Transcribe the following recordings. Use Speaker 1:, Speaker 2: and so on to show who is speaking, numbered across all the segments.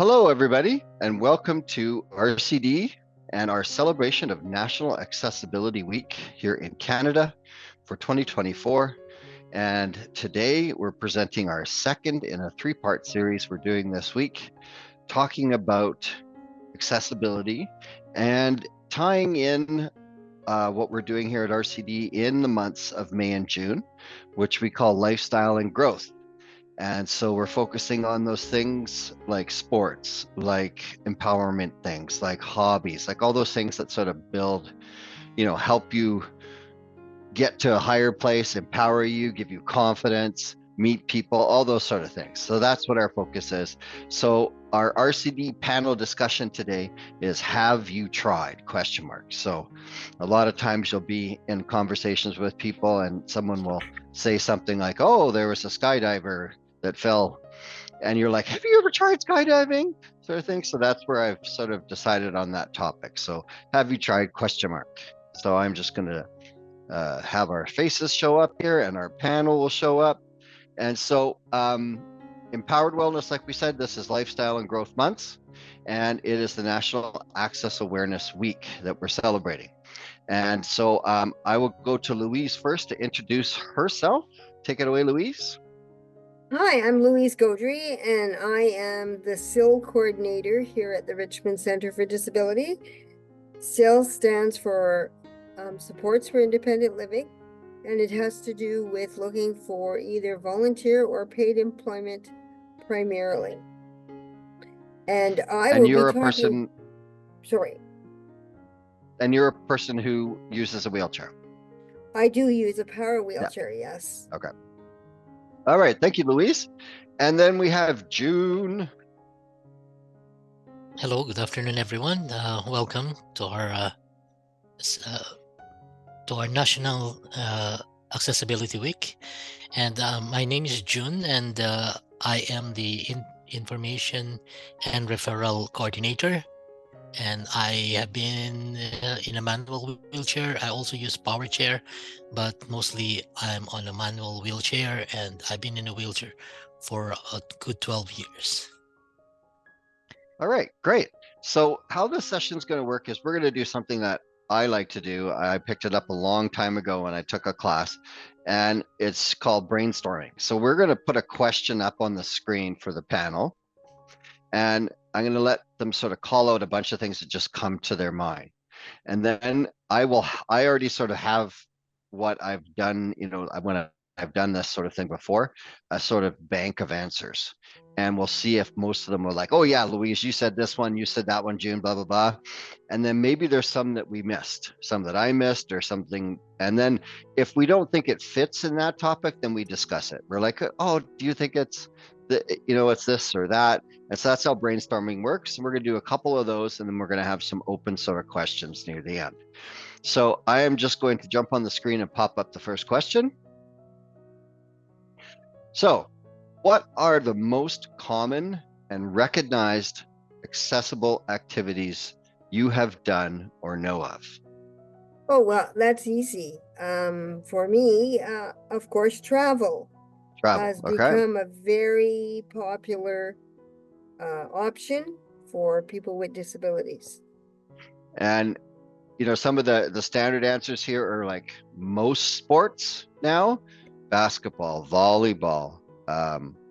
Speaker 1: Hello, everybody, and welcome to RCD and our celebration of National Accessibility Week here in Canada for 2024. And today we're presenting our second in a three-part series we're doing this week, talking about accessibility and tying in what we're doing here at RCD in the months of May and June, which we call lifestyle and growth. And so we're focusing on those things like sports, like empowerment things, like hobbies, like all those things that sort of build, help you get to a higher place, empower you, give you confidence, meet people, all those sort of things. So that's what our focus is. So our RCD panel discussion today is have you tried? ? So a lot of times you'll be in conversations with people and someone will say something like, oh, there was a skydiver that fell, and you're like, have you ever tried skydiving? Sort of thing. So that's where I've sort of decided on that topic. So have you tried ? So I'm just going to have our faces show up here and our panel will show up. And so empowered wellness, like we said, this is lifestyle and growth months, and it is the National Access Awareness Week that we're celebrating. And so I will go to Louise first to introduce herself. Take it away, Louise.
Speaker 2: Hi, I'm Louise Gaudry, and I am the SIL coordinator here at the Richmond Center for Disability. SIL stands for Supports for Independent Living, and it has to do with looking for either volunteer or paid employment primarily. And
Speaker 1: you're a person who uses a wheelchair.
Speaker 2: I do use a power wheelchair, yes.
Speaker 1: Okay. All right, thank you, Louise. And then we have June.
Speaker 3: Hello, good afternoon, everyone. Welcome to our National Accessibility Week. And my name is June, and I am the Information and Referral Coordinator. And I have been in a manual wheelchair. I also use power chair, but mostly I'm on a manual wheelchair, and I've been in a wheelchair for a good 12 years.
Speaker 1: All right, great. So how this session is going to work is we're going to do something that I like to do. I picked it up a long time ago when I took a class, and it's called brainstorming. So we're going to put a question up on the screen for the panel, and I'm going to let them sort of call out a bunch of things that just come to their mind. And then I already sort of have what I've done, when I've done this sort of thing before, a sort of bank of answers. And we'll see if most of them are like, oh yeah, Louise, you said this one, you said that one, June, blah, blah, blah. And then maybe there's some that we missed, some that I missed or something. And then if we don't think it fits in that topic, then we discuss it. We're like, oh, do you think it's it's this or that? And so that's how brainstorming works. And we're going to do a couple of those, and then we're going to have some open sort of questions near the end. So I am just going to jump on the screen and pop up the first question. So what are the most common and recognized accessible activities you have done or know of?
Speaker 2: Oh, well, that's easy. For me, of course, travel has become a very popular option for people with disabilities.
Speaker 1: And some of the standard answers here are like most sports now: basketball, volleyball,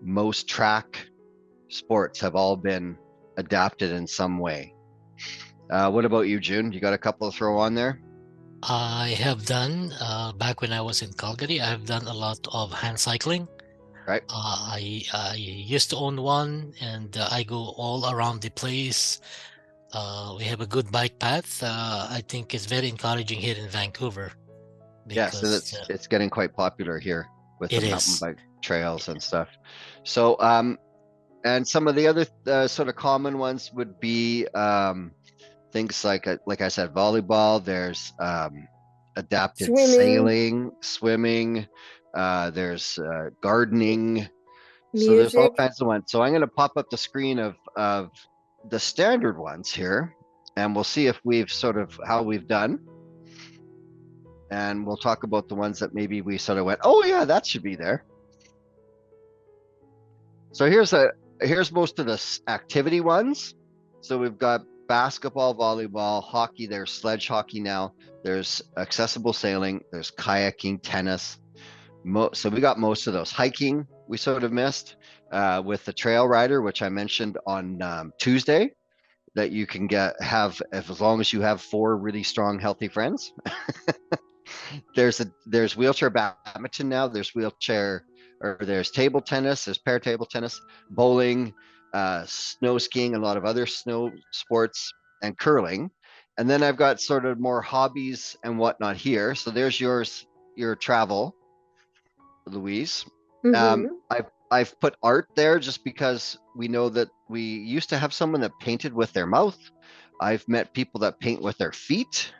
Speaker 1: most track sports have all been adapted in some way. What about you, June? You got a couple to throw on there?
Speaker 3: I have done, back when I was in Calgary, I have done a lot of hand cycling.
Speaker 1: Right.
Speaker 3: I used to own one, and I go all around the place. We have a good bike path. I think it's very encouraging here in Vancouver.
Speaker 1: Yes, and it's getting quite popular here with the mountain bike trails and stuff. So, and some of the other sort of common ones would be things like I said, volleyball. There's adapted sailing, swimming. There's gardening.
Speaker 2: Music.
Speaker 1: So there's all kinds of ones. So I'm going to pop up the screen of the standard ones here, and we'll see if we've sort of how we've done. And we'll talk about the ones that maybe we sort of went, oh yeah, that should be there. So here's here's most of the activity ones. So we've got basketball, volleyball, hockey. There's sledge hockey now. There's accessible sailing. There's kayaking, tennis. So we got most of those. Hiking, we sort of missed with the trail rider, which I mentioned on Tuesday, that you can have as long as you have 4 really strong, healthy friends. There's wheelchair badminton now. There's table tennis. There's pair table tennis, bowling, snow skiing, a lot of other snow sports, and curling. And then I've got sort of more hobbies and whatnot here. So there's your travel, Louise.
Speaker 2: Mhm.
Speaker 1: I've put art there just because we know that we used to have someone that painted with their mouth. I've met people that paint with their feet.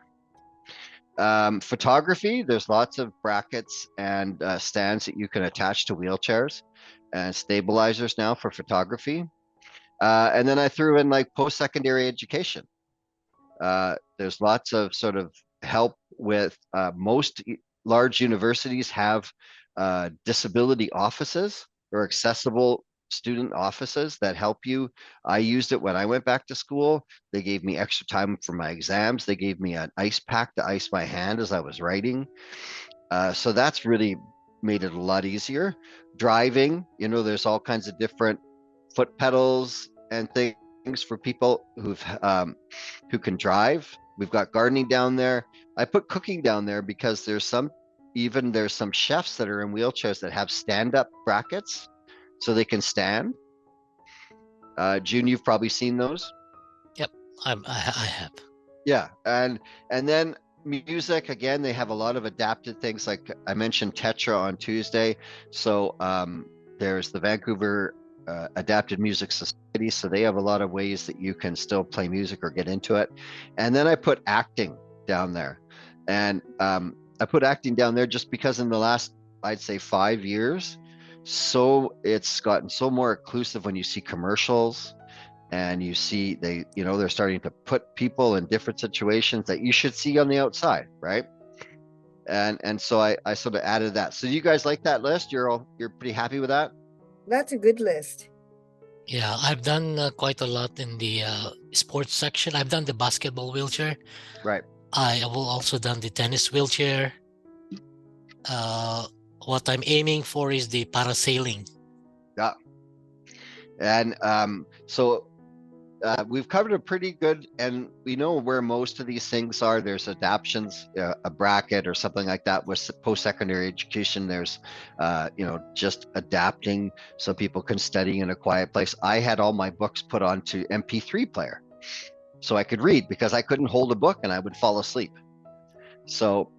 Speaker 1: Photography, there's lots of brackets and stands that you can attach to wheelchairs and stabilizers now for photography. And then I threw in like post-secondary education. There's lots of sort of help with most large universities have disability offices or accessible student offices that help you. I used it when I went back to school. They gave me extra time for my exams. They gave me an ice pack to ice my hand as I was writing. So that's really made it a lot easier. Driving, there's all kinds of different foot pedals and things for people who can drive. We've got gardening down there. I put cooking down there because there's some chefs that are in wheelchairs that have stand-up brackets so they can stand. June, you've probably seen those.
Speaker 3: Yep, I have.
Speaker 1: Yeah, and then music, again, they have a lot of adapted things, like I mentioned Tetra on Tuesday. So there's the Vancouver Adapted Music Society, so they have a lot of ways that you can still play music or get into it. And then I put acting down there, and I put acting down there just because in the last, I'd say, 5 years, so it's gotten so more inclusive when you see commercials and you see they're starting to put people in different situations that you should see on the outside, right? And so I sort of added that. So you guys like that list? You're pretty happy with that?
Speaker 2: That's a good list.
Speaker 3: Yeah, I've done quite a lot in the sports section. I've done the basketball wheelchair.
Speaker 1: Right.
Speaker 3: I have also done the tennis wheelchair. What I'm aiming for is the parasailing.
Speaker 1: Yeah. And so we've covered a pretty good, and we know where most of these things are. There's adaptions, a bracket or something like that with post-secondary education. There's, just adapting so people can study in a quiet place. I had all my books put onto MP3 player so I could read because I couldn't hold a book and I would fall asleep. So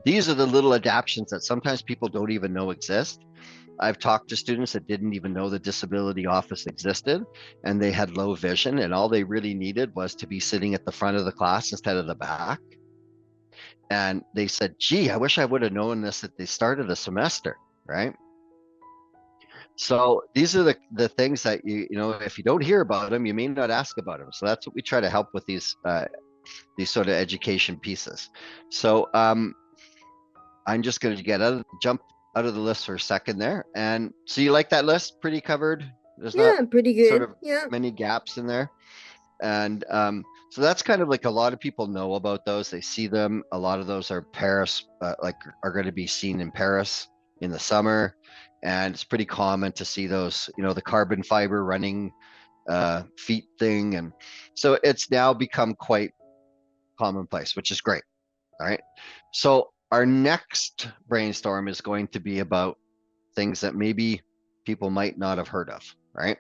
Speaker 1: these are the little adaptions that sometimes people don't even know exist. I've talked to students that didn't even know the disability office existed, and they had low vision, and all they really needed was to be sitting at the front of the class instead of the back. And they said, gee, I wish I would have known this at the start of the semester, right? So these are the things that if you don't hear about them, you may not ask about them. So that's what we try to help with these sort of education pieces. So I'm just going to jump out of the list for a second there. And so you like that list? Pretty covered? There's not
Speaker 2: pretty good.
Speaker 1: sort of
Speaker 2: Yeah.
Speaker 1: many gaps in there. And so that's kind of like a lot of people know about those. They see them. A lot of those are Paris, are going to be seen in Paris in the summer. And it's pretty common to see those, the carbon fiber running feet thing. And so it's now become quite commonplace, which is great. All right. So our next brainstorm is going to be about things that maybe people might not have heard of, right?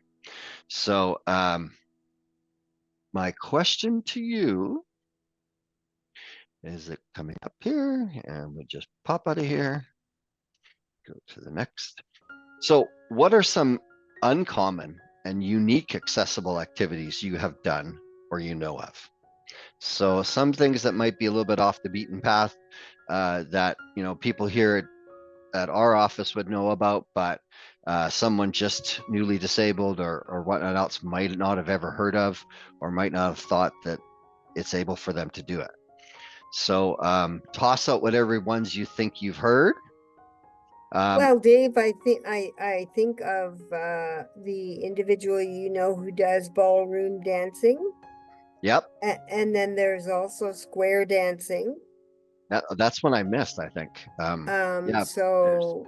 Speaker 1: So my question to you, is it coming up here? And we'll just pop out of here, go to the next. So what are some uncommon and unique accessible activities you have done or you know of? So some things that might be a little bit off the beaten path that people here at our office would know about, but someone just newly disabled or whatnot else might not have ever heard of, or might not have thought that it's able for them to do it. So toss out whatever ones you think you've heard,
Speaker 2: Well, Dave, I think of the individual who does ballroom dancing,
Speaker 1: Yep,
Speaker 2: and then there's also square dancing.
Speaker 1: that's one I missed, I think. Yeah, there's
Speaker 2: So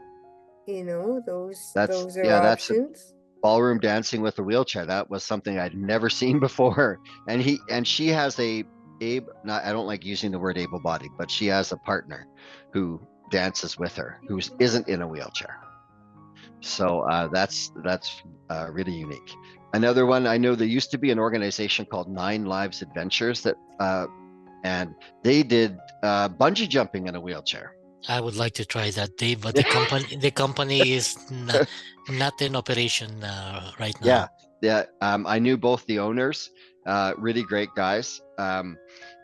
Speaker 2: those are
Speaker 1: that's a
Speaker 2: options.
Speaker 1: ballroom dancing with a wheelchair. That was something I'd never seen before. And she has not, I don't like using the word able-bodied, but she has a partner who dances with her who isn't in a wheelchair. So really unique. Another one, I know there used to be an organization called Nine Lives Adventures and they did bungee jumping in a wheelchair.
Speaker 3: I would like to try that, Dave, but the company is not in operation right now.
Speaker 1: Yeah. I knew both the owners, really great guys, and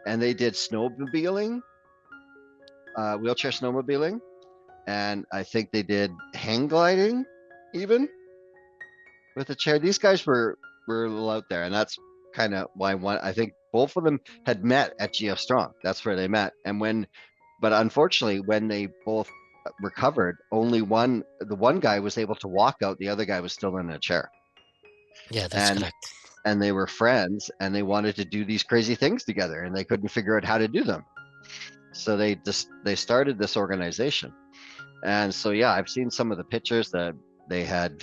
Speaker 1: they did snowmobiling, wheelchair snowmobiling, and I think they did hang gliding, even with a chair. These guys were a little out there, and that's kind of why I think both of them had met at GF Strong. That's where they met, but unfortunately, when they both recovered, the one guy was able to walk out, the other guy was still in a chair.
Speaker 3: Yeah, that's correct.
Speaker 1: And they were friends, and they wanted to do these crazy things together, and they couldn't figure out how to do them. So they started this organization. And so yeah, I've seen some of the pictures that they had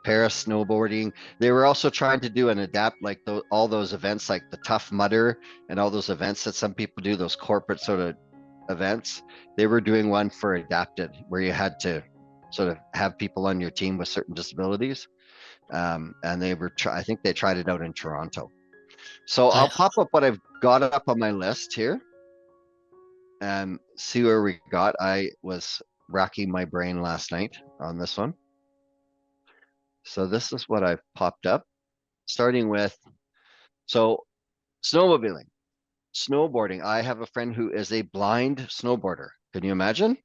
Speaker 1: Paris snowboarding. They were also trying to do and adapt like all those events like the Tough Mudder and all those events that some people do, those corporate sort of events. They were doing one for adapted where you had to sort of have people on your team with certain disabilities. And I think they tried it out in Toronto. So I'll pop up what I've got up on my list here and see where we got. I was racking my brain last night on this one. So this is what I've popped up, starting with, snowmobiling, snowboarding. I have a friend who is a blind snowboarder. Can you imagine?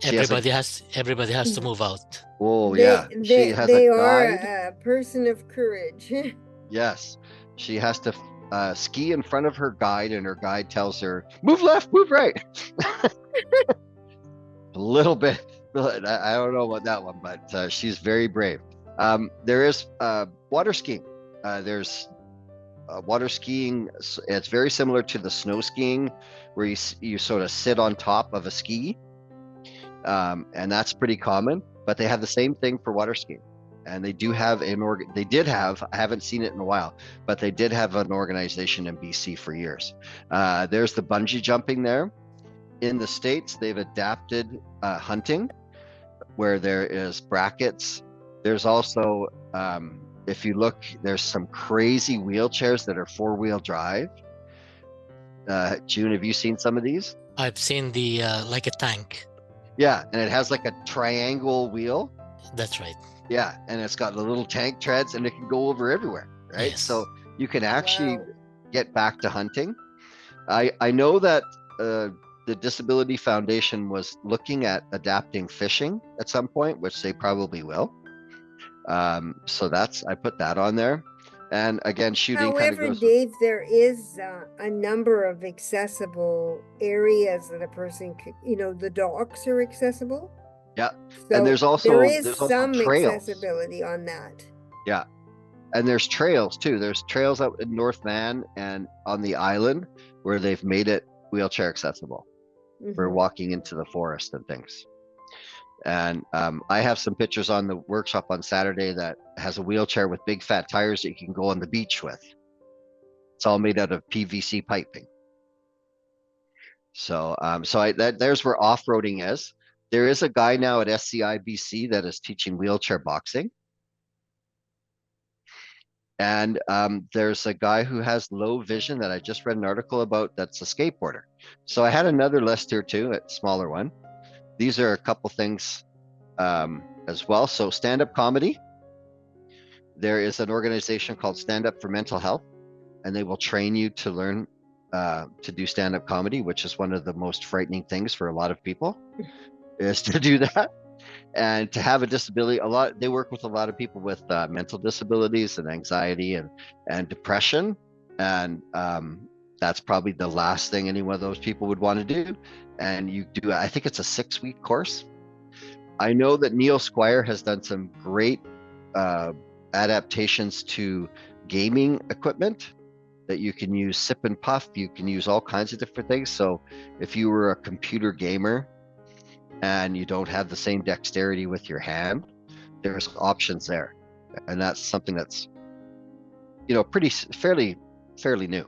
Speaker 3: Everybody has to move out.
Speaker 1: Oh yeah,
Speaker 2: they are a person of courage.
Speaker 1: Yes, she has to ski in front of her guide, and her guide tells her, "Move left, move right." A little bit. I don't know about that one, but she's very brave. There is water skiing. There's water skiing. It's very similar to the snow skiing, where you sort of sit on top of a ski, and that's pretty common. But they have the same thing for water skiing, and they do have They did have. I haven't seen it in a while, but they did have an organization in BC for years. There's the bungee jumping there. In the States, they've adapted hunting, where there is brackets. There's also, if you look, there's some crazy wheelchairs that are 4-wheel drive. June, have you seen some of these?
Speaker 3: I've seen the like a tank.
Speaker 1: Yeah, and it has like a triangle wheel.
Speaker 3: That's right.
Speaker 1: Yeah, and it's got the little tank treads, and it can go over everywhere, right?
Speaker 3: Yes.
Speaker 1: So you can actually get back to hunting. I know that the Disability Foundation was looking at adapting fishing at some point, which they probably will. So I put that on there. And again, shooting.
Speaker 2: However, Dave, there is a number of accessible areas that a person could, the docks are accessible.
Speaker 1: Yeah,
Speaker 2: so
Speaker 1: and there's also
Speaker 2: some
Speaker 1: trails.
Speaker 2: Accessibility on that.
Speaker 1: Yeah, and there's trails too. There's trails out in North Van and on the island where they've made it wheelchair accessible for walking into the forest and things. And I have some pictures on the workshop on Saturday that has a wheelchair with big fat tires that you can go on the beach with. It's all made out of PVC piping. So there's where off-roading is. There is a guy now at SCI BC that is teaching wheelchair boxing. And there's a guy who has low vision that I just read an article about that's a skateboarder. So I had another list here too, a smaller one. These are a couple things as well. So stand-up comedy. There is an organization called Stand Up for Mental Health, and they will train you to learn to do stand-up comedy, which is one of the most frightening things for a lot of people, is to do that. And to have a disability, they work with a lot of people with mental disabilities and anxiety and depression. And that's probably the last thing any one of those people would want to do. and you do, I think it's a 6-week course. I know that Neil Squire has done some great adaptations to gaming equipment that you can use sip and puff. You can use all kinds of different things. So if you were a computer gamer and you don't have the same dexterity with your hand, there's options there. And that's something that's, you know, fairly new.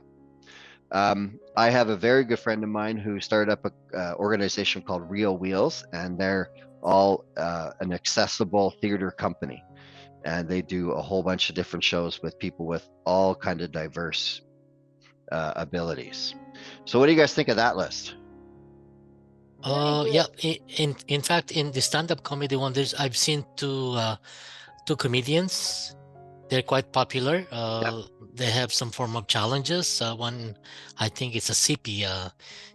Speaker 1: I have a very good friend of mine who started up a organization called Real Wheels, and they're all an accessible theater company, and they do a whole bunch of different shows with people with all kind of diverse abilities. So what do you guys think of that list?
Speaker 3: Yeah. In fact, in the stand-up comedy one, I've seen two comedians. They're quite popular. They have some form of challenges. One, I think it's a CP.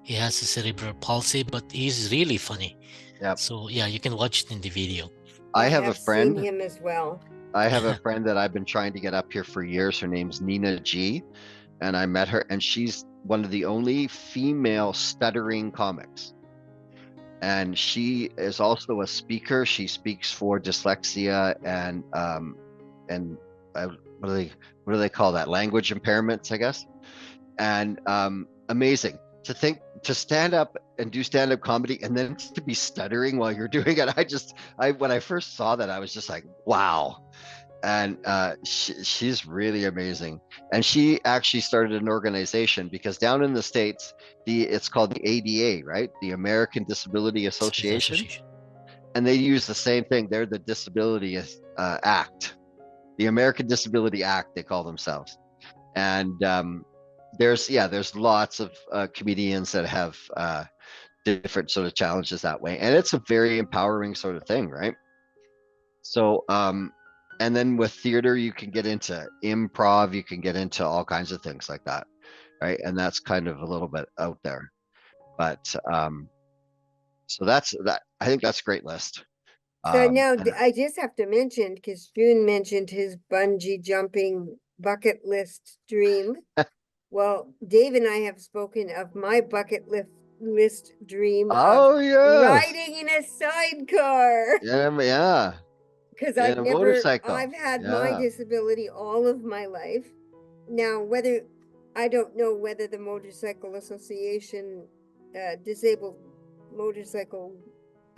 Speaker 3: He has a cerebral palsy, but he's really funny.
Speaker 1: Yep.
Speaker 3: So yeah, you can watch it in the video.
Speaker 1: I have a friend.
Speaker 2: Seen him as well.
Speaker 1: I have a friend that I've been trying to get up here for years. Her name's Nina G, and I met her, and she's one of the only female stuttering comics. And she is also a speaker. She speaks for dyslexia and what do they call that? Language impairments, I guess. And amazing to stand up and do stand-up comedy and then to be stuttering while you're doing it. When I first saw that, I was just like, wow. And she's really amazing. And she actually started an organization because down in the States, it's called the ADA, right? The American Disability Association. And they use the same thing. They're the Disability Act. The American Disability Act, they call themselves. And there's lots of comedians that have different sort of challenges that way. And it's a very empowering sort of thing, right? So, and then with theater, you can get into improv, you can get into all kinds of things like that, right? And that's kind of a little bit out there. But so that's that. I think that's a great list.
Speaker 2: So now I just have to mention, because June mentioned his bungee jumping bucket list dream. Well, Dave and I have spoken of my bucket list dream of riding in a sidecar.
Speaker 1: Yeah.
Speaker 2: Because I've had my disability all of my life. Now, I don't know whether the Motorcycle Association, Disabled Motorcycle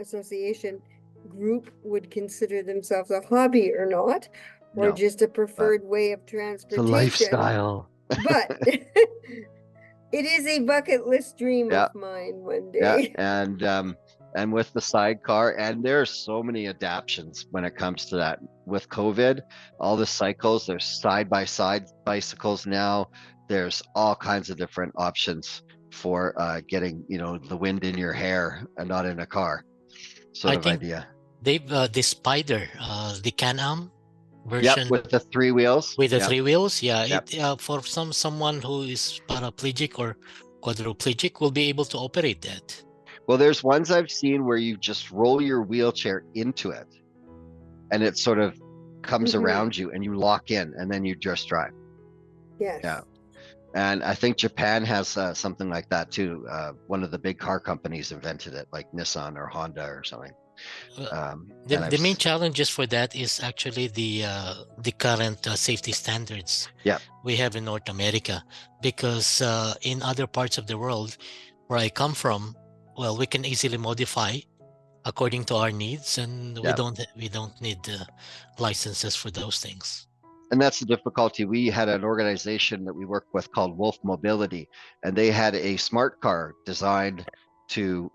Speaker 2: Association group would consider themselves a hobby or not, or just a preferred way of transportation.
Speaker 1: It's a lifestyle.
Speaker 2: But it is a bucket list dream of mine one day.
Speaker 1: Yeah, and with the sidecar, and there's so many adaptions when it comes to that. With COVID, all the cycles, there's side-by-side bicycles now. There's all kinds of different options for getting, the wind in your hair and not in a car sort of idea.
Speaker 3: They've the Spider, the Can-Am version
Speaker 1: with the 3 wheels.
Speaker 3: With the 3 wheels, for someone who is paraplegic or quadriplegic will be able to operate that.
Speaker 1: Well, there's ones I've seen where you just roll your wheelchair into it and it sort of comes around you and you lock in and then you just drive.
Speaker 2: Yes.
Speaker 1: Yeah. And I think Japan has something like that too. One of the big car companies invented it, like Nissan or Honda or something.
Speaker 3: The main challenges for that is actually the current safety standards we have in North America, because in other parts of the world where I come from, well, we can easily modify according to our needs, and we don't need licenses for those things.
Speaker 1: And that's the difficulty. We had an organization that we worked with called Wolf Mobility, and they had a smart car designed to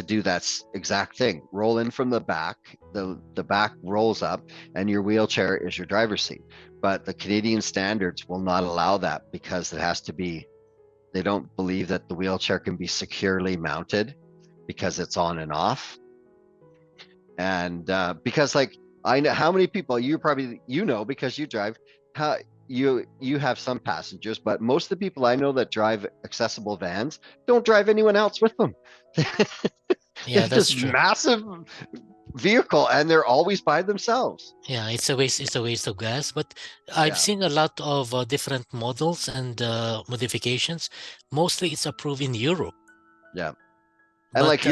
Speaker 1: do that exact thing. Roll in from the back, the back rolls up, and your wheelchair is your driver's seat. But the Canadian standards will not allow that because it has to be, they don't believe that the wheelchair can be securely mounted because it's on and off. And because I know how many people because you drive, how you have some passengers, but most of the people I know that drive accessible vans don't drive anyone else with them.
Speaker 3: Yeah, that's true.
Speaker 1: Massive vehicle, and they're always by themselves.
Speaker 3: Yeah, it's a waste of gas. But I've seen a lot of different models and modifications. Mostly, it's approved in Europe.
Speaker 1: Yeah. And
Speaker 3: but
Speaker 1: like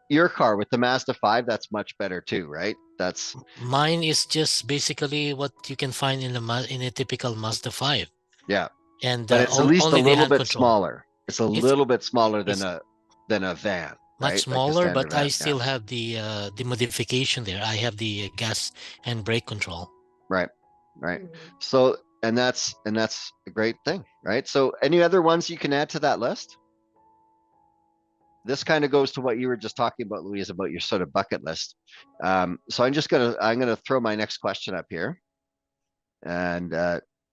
Speaker 1: your car with the Mazda 5, that's much better too, right? That's
Speaker 3: mine is just basically what you can find in in a typical Mazda 5,
Speaker 1: yeah,
Speaker 3: and
Speaker 1: but it's at least a
Speaker 3: only the
Speaker 1: little
Speaker 3: hand
Speaker 1: bit
Speaker 3: control.
Speaker 1: smaller. It's a
Speaker 3: It's
Speaker 1: little bit smaller
Speaker 3: it's
Speaker 1: than a van,
Speaker 3: much
Speaker 1: right? Like a
Speaker 3: smaller,
Speaker 1: standard
Speaker 3: but I
Speaker 1: van. Yeah.
Speaker 3: still have the modification there. I have the gas and brake control.
Speaker 1: Right. Right.
Speaker 2: Mhm.
Speaker 1: So and that's a great thing, right? So any other ones you can add to that list? This kind of goes to what you were just talking about, Louise, about your sort of bucket list. So I'm gonna throw my next question up here, and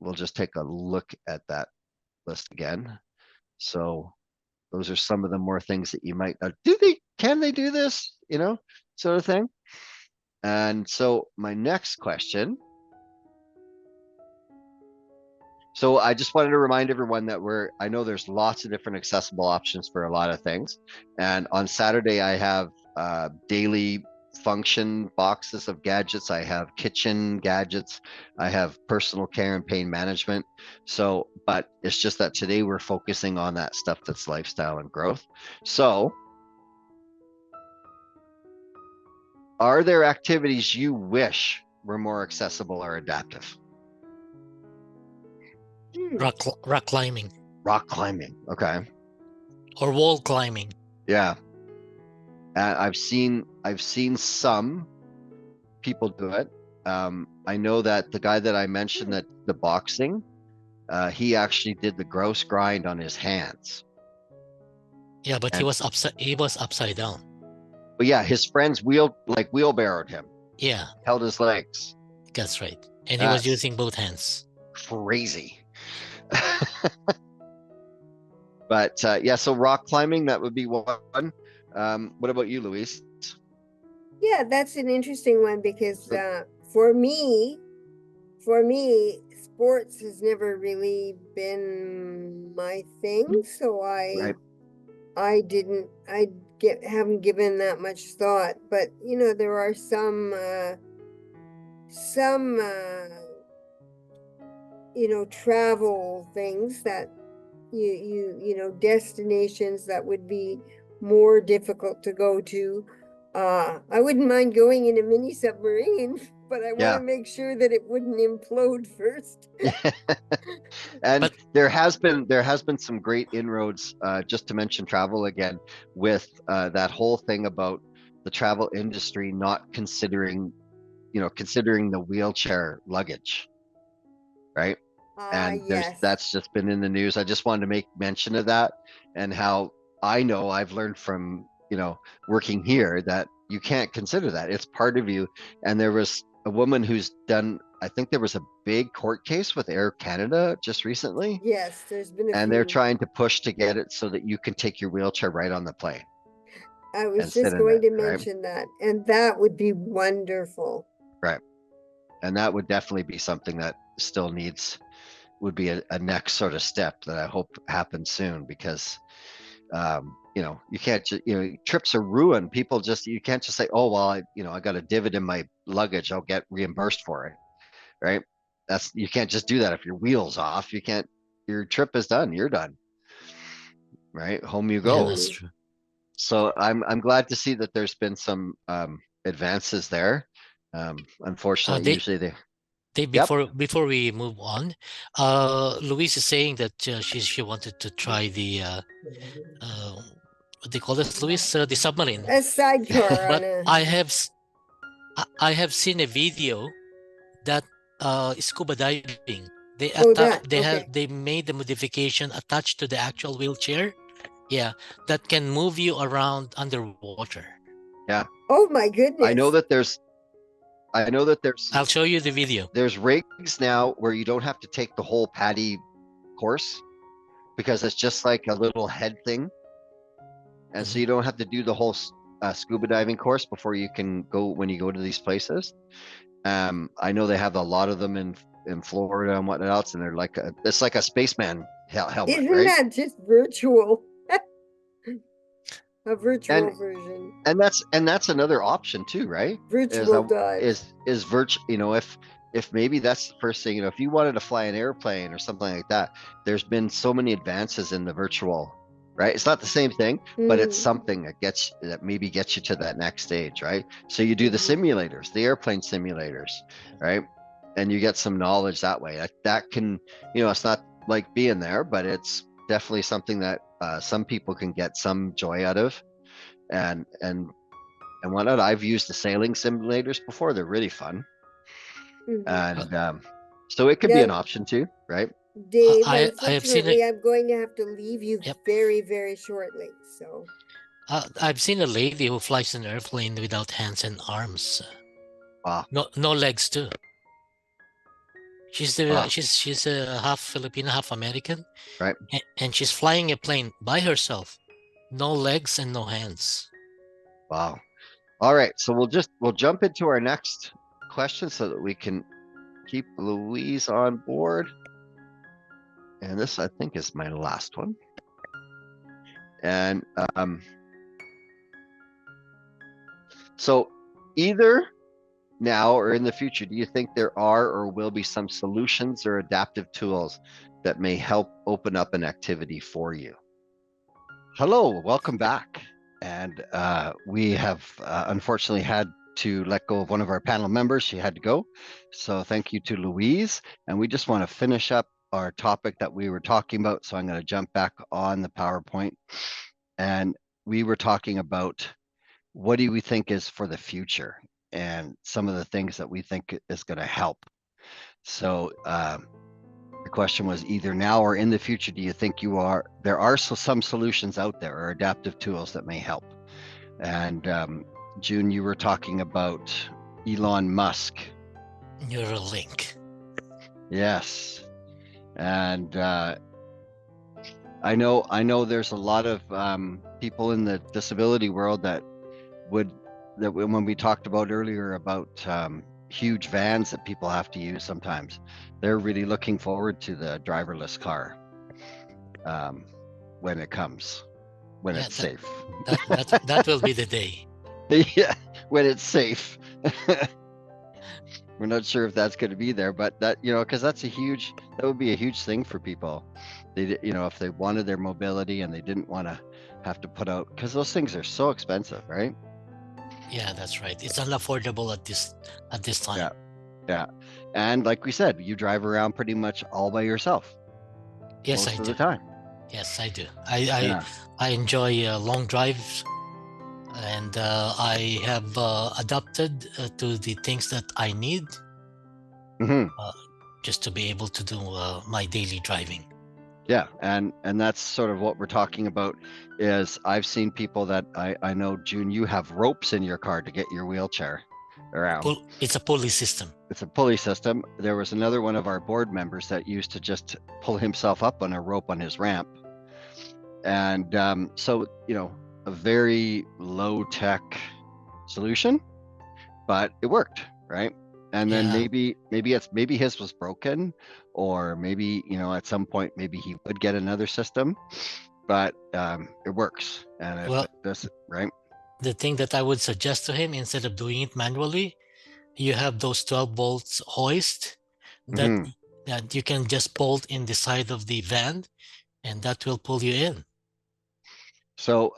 Speaker 1: we'll just take a look at that list again. So those are some of the more things that you might can they do this, sort of thing. And so my next question. So I just wanted to remind everyone that I know there's lots of different accessible options for a lot of things. And on Saturday, I have daily function boxes of gadgets. I have kitchen gadgets. I have personal care and pain management. So, but it's just that today we're focusing on that stuff that's lifestyle and growth. So are there activities you wish were more accessible or adaptive?
Speaker 3: Rock climbing
Speaker 1: Rock climbing. Okay.
Speaker 3: or wall climbing.
Speaker 1: Yeah. I've seen some people do it. I know that the guy that I mentioned that the boxing, he actually did the gross grind on his hands.
Speaker 3: Yeah, but he
Speaker 1: And
Speaker 3: was upside down.
Speaker 1: but yeah, his friends wheelbarrowed him,
Speaker 3: Yeah,
Speaker 1: held his legs.
Speaker 3: that's right. And he was
Speaker 1: That's
Speaker 3: using both hands.
Speaker 1: crazy. But yeah, so rock climbing, that would be one. What about you, Louise?
Speaker 2: Yeah, that's an interesting one because for me, sports has never really been my thing. So
Speaker 1: Right.
Speaker 2: haven't given that much thought. But there are some travel things that destinations that would be more difficult to go to. I wouldn't mind going in a mini submarine, but I want
Speaker 1: Yeah.
Speaker 2: to make sure that it wouldn't implode first.
Speaker 1: And
Speaker 3: But-
Speaker 1: there has been some great inroads, just to mention travel again, with that whole thing about the travel industry not considering the wheelchair luggage, right? And
Speaker 2: Yes.
Speaker 1: that's just been in the news. I just wanted to make mention of that, and how I know I've learned from working here that you can't consider that. It's part of you. And there was a woman who's done, I think there was a big court case with Air Canada just recently,
Speaker 2: Yes, there's been a
Speaker 1: and
Speaker 2: few.
Speaker 1: they're trying to push to get it so that you can take your wheelchair right on the plane.
Speaker 2: I was
Speaker 1: and sit
Speaker 2: just
Speaker 1: in
Speaker 2: going
Speaker 1: it,
Speaker 2: to
Speaker 1: right?
Speaker 2: mention that, and that would be wonderful.
Speaker 1: Right. And that would definitely be something that still would be a next sort of step that I hope happens soon, because you can't trips are ruined. People you can't just say, oh well, I got a divot in my luggage, I'll get reimbursed for it, right? You can't just do that. If your wheel's off, you can't. Your trip is done, you're done, right? Home you go.
Speaker 3: Yeah, that's true.
Speaker 1: So I'm glad to see that there's been some advances there. Unfortunately, usually
Speaker 3: Before we move on, Louise is saying that she wanted to try the what they call this, Louise, the submarine.
Speaker 2: A sidecar
Speaker 3: But
Speaker 2: on a.
Speaker 3: I have seen a video that scuba diving. They made the modification attached to the actual wheelchair. Yeah, that can move you around underwater.
Speaker 1: Yeah.
Speaker 2: Oh my goodness.
Speaker 1: I know that there's
Speaker 3: I'll show you the video.
Speaker 1: There's rigs now where you don't have to take the whole PADI course, because it's just like a little head thing. And so you don't have to do the whole scuba diving course before you can go, when you go to these places. I know they have a lot of them in Florida and whatnot else, and they're it's like a spaceman helmet.
Speaker 2: Isn't
Speaker 1: right?
Speaker 2: that just virtual? A virtual version.
Speaker 1: And that's another option too, right?
Speaker 2: Virtual dive.
Speaker 1: Is virtual, if maybe that's the first thing, if you wanted to fly an airplane or something like that, there's been so many advances in the virtual right? It's not the same thing, but it's
Speaker 2: Mm.
Speaker 1: something that maybe gets you to that next stage, right? So you do the simulators, the airplane simulators, right? And you get some knowledge that way. That can, it's not like being there, but it's definitely something that some people can get some joy out of. And whatnot. I've used the sailing simulators before. They're really fun.
Speaker 2: Mhm.
Speaker 3: Uh,
Speaker 1: And so it could be
Speaker 2: Now,
Speaker 1: an option too, right?
Speaker 2: Dave,
Speaker 3: I have seen it.
Speaker 2: unfortunately, I'm going to have to leave you
Speaker 3: Yep.
Speaker 2: very, very shortly. So,
Speaker 3: I've seen a lady who flies an airplane without hands and arms.
Speaker 1: Wow.
Speaker 3: No legs too.
Speaker 1: Wow.
Speaker 3: She's a half Filipino, half American,
Speaker 1: Right.
Speaker 3: and she's flying a plane by herself, no legs and no hands.
Speaker 1: Wow. All right. So we'll jump into our next question so that we can keep Louise on board. And this, I think, is my last one. And so either now or in the future, do you think there are or will be some solutions or adaptive tools that may help open up an activity for you? Hello, welcome back. And we have unfortunately had to let go of one of our panel members. She had to go. So thank you to Louise. And we just want to finish up our topic that we were talking about. So I'm going to jump back on the PowerPoint. And we were talking about what do we think is for the future and some of the things that we think is going to help. So the question was either now or in the future, do you think there are some solutions out there or adaptive tools that may help? And June, you were talking about Elon Musk.
Speaker 3: Neuralink.
Speaker 1: Yes. And I know there's a lot of people in the disability world that when we talked about earlier about huge vans that people have to use sometimes, they're really looking forward to the driverless car when it comes, when it's safe.
Speaker 3: That will be the day.
Speaker 1: Yeah, when it's safe. We're not sure if that's going to be there, but that, because that would be a huge thing for people. They, if they wanted their mobility and they didn't want to have to put out, because those things are so expensive, right?
Speaker 3: Yeah, that's right. It's unaffordable at this time.
Speaker 1: Yeah. And like we said, you drive around pretty much all by yourself.
Speaker 3: Yes,
Speaker 1: most
Speaker 3: I
Speaker 1: of
Speaker 3: do.
Speaker 1: the time.
Speaker 3: Yes, I do. I enjoy long drives, and I have adapted to the things that I need just to be able to do my daily driving.
Speaker 1: Yeah, and that's sort of what we're talking about. Is I've seen people that I know, June, you have ropes in your car to get your wheelchair around.
Speaker 3: It's a pulley system.
Speaker 1: It's a pulley system. There was another one of our board members that used to just pull himself up on a rope on his ramp. And so, a very low tech solution, but it worked, right? And then maybe his was broken, or maybe, at some point, maybe he would get another system, but it works. And if it does, right?
Speaker 3: The thing that I would suggest to him, instead of doing it manually, you have those 12 volts hoist that you can just bolt in the side of the van, and that will pull you in.
Speaker 1: So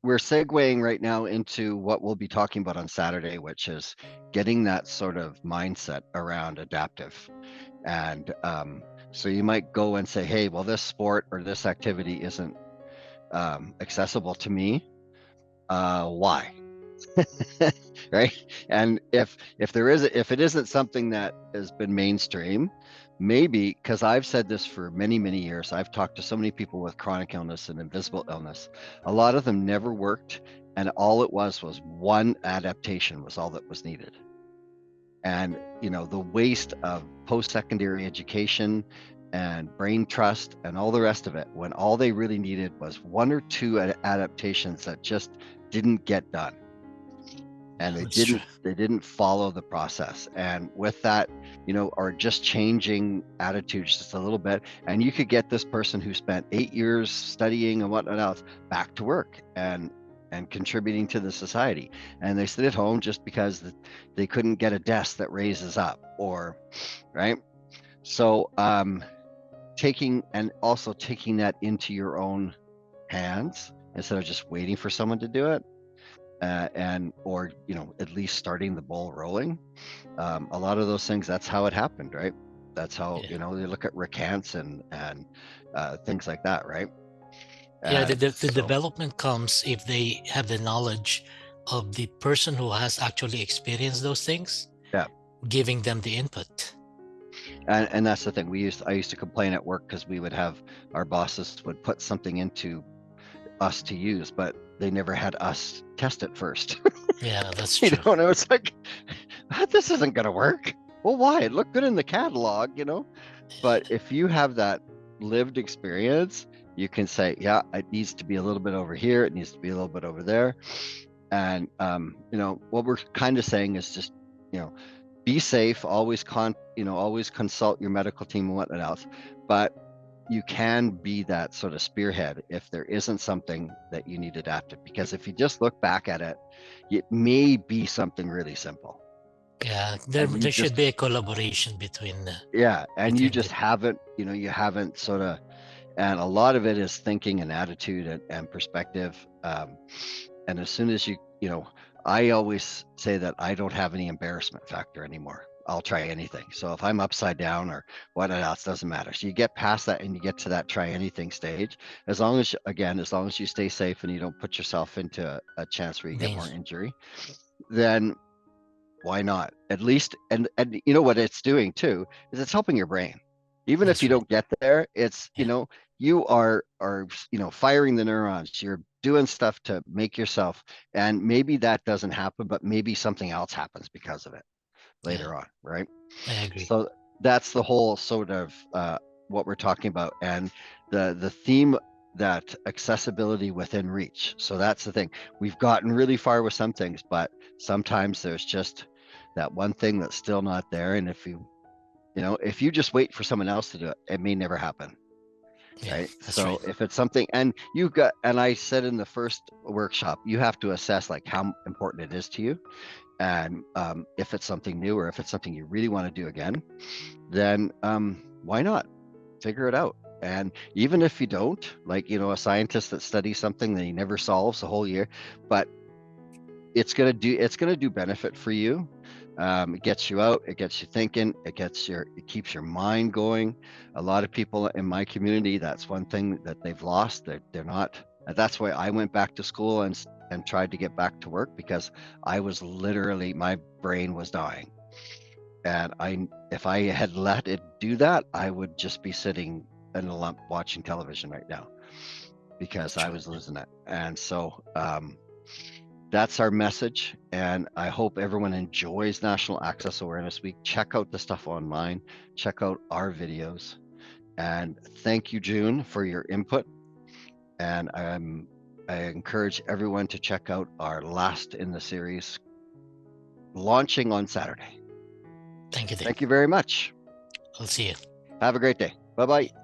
Speaker 1: we're segueing right now into what we'll be talking about on Saturday, which is getting that sort of mindset around adaptive. And so you might go and say, hey, well, this sport or this activity isn't accessible to me. Why? Right? And if it isn't something that has been mainstream, maybe, because I've said this for many, many years, I've talked to so many people with chronic illness and invisible illness. A lot of them never worked, and all it was one adaptation was all that was needed. And the waste of post-secondary education and brain trust and all the rest of it, when all they really needed was one or two adaptations that just didn't get done, and they didn't follow the process. And with that, are just changing attitudes just a little bit, and you could get this person who spent 8 years studying and whatnot else back to work and contributing to the society, and they sit at home just because they couldn't get a desk that raises up, or right. So taking that into your own hands instead of just waiting for someone to do it, and or at least starting the ball rolling. A lot of those things, that's how it happened, right? That's how
Speaker 3: Yeah.
Speaker 1: they look at recants and things like that, right?
Speaker 3: Yeah, the
Speaker 1: So
Speaker 3: development comes if they have the knowledge of the person who has actually experienced those things,
Speaker 1: yeah,
Speaker 3: giving them the input.
Speaker 1: and that's the thing. I used to complain at work because we would have our bosses would put something into us to use, but they never had us test it first.
Speaker 3: Yeah, that's
Speaker 1: You
Speaker 3: true.
Speaker 1: know, and it was like, this isn't going to work. Well, why? It looked good in the catalog, But if you have that lived experience, you can say, yeah, it needs to be a little bit over here. It needs to be a little bit over there. And, what we're kind of saying is just, be safe, always always consult your medical team and whatnot else. But you can be that sort of spearhead if there isn't something that you need adapted, because if you just look back at it, it may be something really simple.
Speaker 3: Yeah,
Speaker 1: And you
Speaker 3: there should
Speaker 1: just
Speaker 3: be a collaboration between
Speaker 1: and you
Speaker 3: between
Speaker 1: just
Speaker 3: the
Speaker 1: haven't you haven't sort of, and a lot of it is thinking and attitude and perspective. And as soon as I always say that I don't have any embarrassment factor anymore. I'll try anything. So if I'm upside down or what else, doesn't matter. So you get past that and you get to that try anything stage. As long as you stay safe and you don't put yourself into a chance where you get more
Speaker 3: danger.
Speaker 1: injury, then why not? At least, and you know what it's doing too is it's helping your brain. Even if
Speaker 3: That's
Speaker 1: you
Speaker 3: right.
Speaker 1: don't get there, it's
Speaker 3: Yeah.
Speaker 1: you are firing the neurons. You're doing stuff to make yourself, and maybe that doesn't happen, but maybe something else happens because of it
Speaker 3: Yeah,
Speaker 1: later on, right?
Speaker 3: I agree.
Speaker 1: So that's the whole sort of what we're talking about, and the theme, that accessibility within reach. So that's the thing. We've gotten really far with some things, but sometimes there's just that one thing that's still not there. And if you just wait for someone else to do it, it may never happen.
Speaker 3: Yeah,
Speaker 1: Right.
Speaker 3: that's right.
Speaker 1: So if it's something, and I said in the first workshop, you have to assess like how important it is to you. And if it's something new, or if it's something you really want to do again, then why not figure it out? And even if you don't, like, a scientist that studies something that he never solves the whole year, but it's going to do benefit for you. It gets you out, it gets you thinking, it keeps your mind going. A lot of people in my community, that's one thing that they've lost. They're not, that's why I went back to school and tried to get back to work, because I was literally, my brain was dying. And if I had let it do that, I would just be sitting in a lump watching television right now, because I
Speaker 3: True.
Speaker 1: was losing it. And so that's our message. And I hope everyone enjoys National Access Awareness Week. Check out the stuff online, check out our videos. And thank you, June, for your input. And I encourage everyone to check out our last in the series, launching on Saturday.
Speaker 3: Thank you, Dave.
Speaker 1: Thank you very much.
Speaker 3: I'll see you.
Speaker 1: Have a great day. Bye-bye.